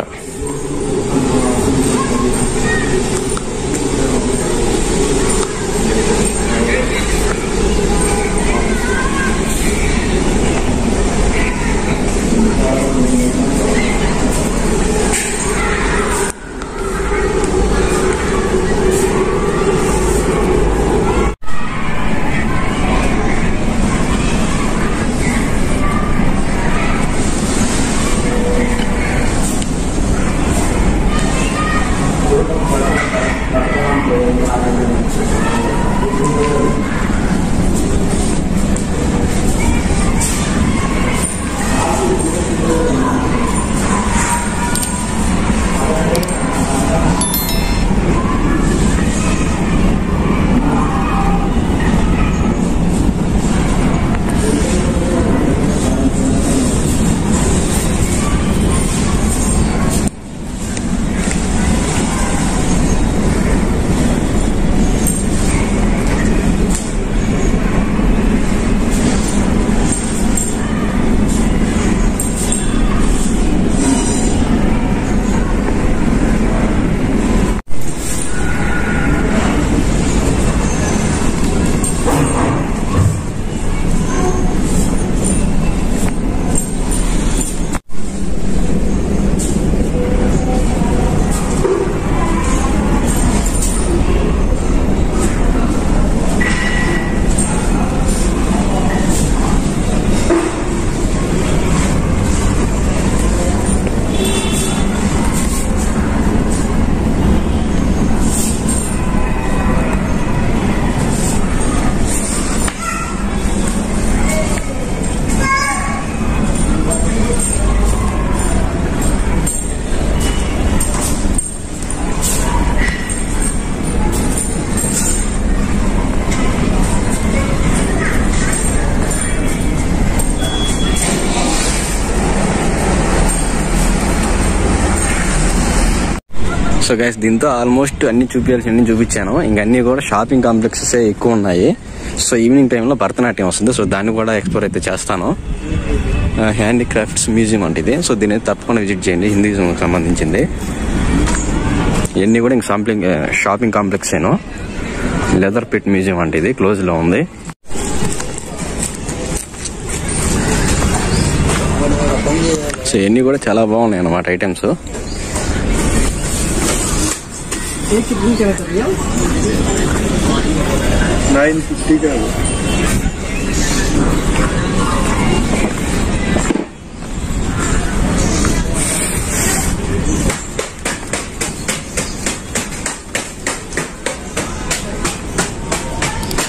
సో గైస్ దీంతో ఆల్మోస్ట్ అన్ని చూపించాల్సి చూపించాను. ఇంక అన్ని కూడా షాపింగ్ కాంప్లెక్సెస్ ఎక్కువ ఉన్నాయి. సో ఈవినింగ్ టైంలో భరతనాట్యం వస్తుంది. సో దాన్ని కూడా ఎక్స్ప్లోర్ అయితే చేస్తాను. హ్యాండీక్రాఫ్ట్స్ మ్యూజియం అంటే ఇది. సో దీన్ని తప్పకుండా విజిట్ చేయండి. హిందూయిజంకి సంబంధించింది. ఇవన్నీ కూడా ఇంక షాపింగ్ కాంప్లెక్స్ ఏను. లెదర్ పిట్ మ్యూజియం అంటే ఇది క్లోజ్ లో ఉంది. సో ఇవన్నీ కూడా చాలా బాగున్నాయి అన్నమాట ఐటమ్స్.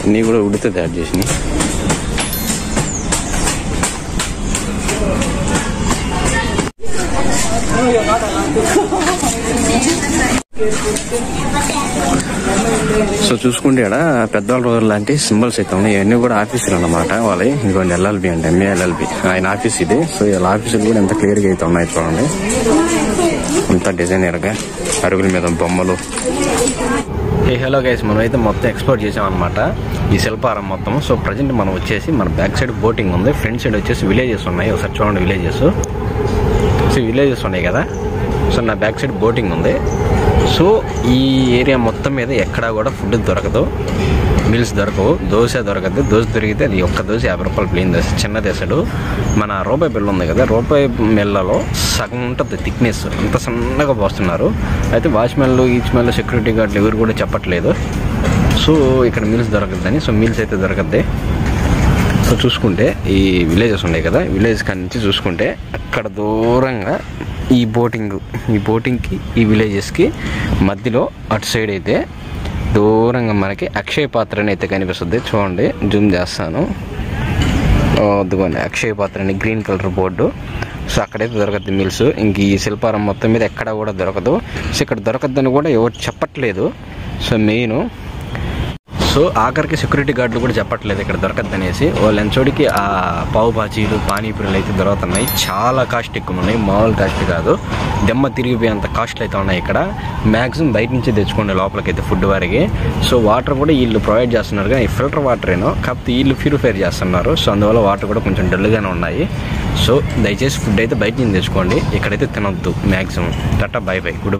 అన్నీ కూడా ఉడితే తయారు చేసినాయి. సో చూసుకుంటే ఇక్కడ పెద్దవాళ్ళ రోజులు లాంటి సింబల్స్ అయితే ఉన్నాయి. ఇవన్నీ కూడా ఆఫీసులు అన్నమాట వాళ్ళవి. ఇంకోటి ఎల్ఎల్బి అంటే MALLB ఆయన ఆఫీస్ ఇది. సో ఇలా ఆఫీసులు కూడా ఎంత క్లియర్ గా అయితే ఉన్నాయి చూడండి. అంత డిజైనర్ గా అరుగుల మీద బొమ్మలు. హలో గైస్, మనం అయితే మొత్తం ఎక్స్ప్లోర్ చేసాం అనమాట ఈ శిల్పారం మొత్తం. సో ప్రజెంట్ మనం వచ్చేసి మన బ్యాక్ సైడ్ బోటింగ్ ఉంది, ఫ్రంట్ సైడ్ వచ్చేసి విలేజెస్ ఉన్నాయి. ఒకసారి చూడండి విలేజెస్. సో విలేజెస్ ఉన్నాయి కదా. సో నా బ్యాక్ సైడ్ బోటింగ్ ఉంది. సో ఈ ఏరియా మొత్తం మీద ఎక్కడా కూడా ఫుడ్ దొరకదు, మీల్స్ దొరకవు. దోశ దొరకదు. దోశ దొరికితే అది ఒక్క దోశ 50 రూపాయలు ప్లేన్ దోశ. చిన్న దోశలు మన రూపాయి బిల్ల ఉంది కదా, రూపాయి బిల్లలో సగం ఉంటుంది థిక్నెస్, అంత సన్నగా పోస్తున్నారు. అయితే వాచ్మెన్లు ఈచ్మెన్లు సెక్యూరిటీ గార్డులు ఎవరు కూడా చెప్పట్లేదు. సో ఇక్కడ మీల్స్ దొరకద్దని. సో మీల్స్ అయితే దొరకద్ది. సో చూసుకుంటే ఈ విలేజెస్ ఉన్నాయి కదా, విలేజ్ కాడి నుంచి చూసుకుంటే అక్కడ దూరంగా ఈ బోటింగ్కి ఈ విలేజెస్కి మధ్యలో అటు సైడ్ అయితే దూరంగా మనకి అక్షయ పాత్ర అని అయితే కనిపిస్తుంది. చూడండి, జూమ్ చేస్తాను. అదిగోండి అక్షయ పాత్ర అని గ్రీన్ కలర్ బోర్డు. సో అక్కడైతే దొరకద్దు మీల్స్. ఇంక ఈ శిల్పారం మొత్తం మీద ఎక్కడ కూడా దొరకదు. సో ఇక్కడ దొరకద్దని కూడా ఎవరు చెప్పట్లేదు. సో మెయిన్ ఆఖరికి సెక్యూరిటీ గార్డులు కూడా చెప్పట్లేదు ఇక్కడ దొరకద్దనేసి. వాళ్ళ ఎంచోడికి ఆ పావు బాజీలు పానీపూరీలు అయితే దొరుకుతున్నాయి. చాలా కాస్ట్ ఎక్కువ ఉన్నాయి, మామూలు కాస్ట్ కాదు. దెమ్మ తిరిగిపోయేంత కాస్ట్లు అయితే ఉన్నాయి ఇక్కడ. మ్యాక్సిమం బయట నుంచి తెచ్చుకోండి లోపలికి అయితే ఫుడ్ వరకు. సో వాటర్ కూడా వీళ్ళు ప్రొవైడ్ చేస్తున్నారు, కానీ ఫిల్టర్ వాటర్ ఏనో కాకపోతే వీళ్ళు ప్యూరిఫైర్ చేస్తున్నారు. సో అందువల్ల వాటర్ కూడా కొంచెం డల్గానే ఉన్నాయి. సో దయచేసి ఫుడ్ అయితే బయట నుంచి తెచ్చుకోండి, ఇక్కడైతే తినొద్దు maximum. Tata bye by. Good.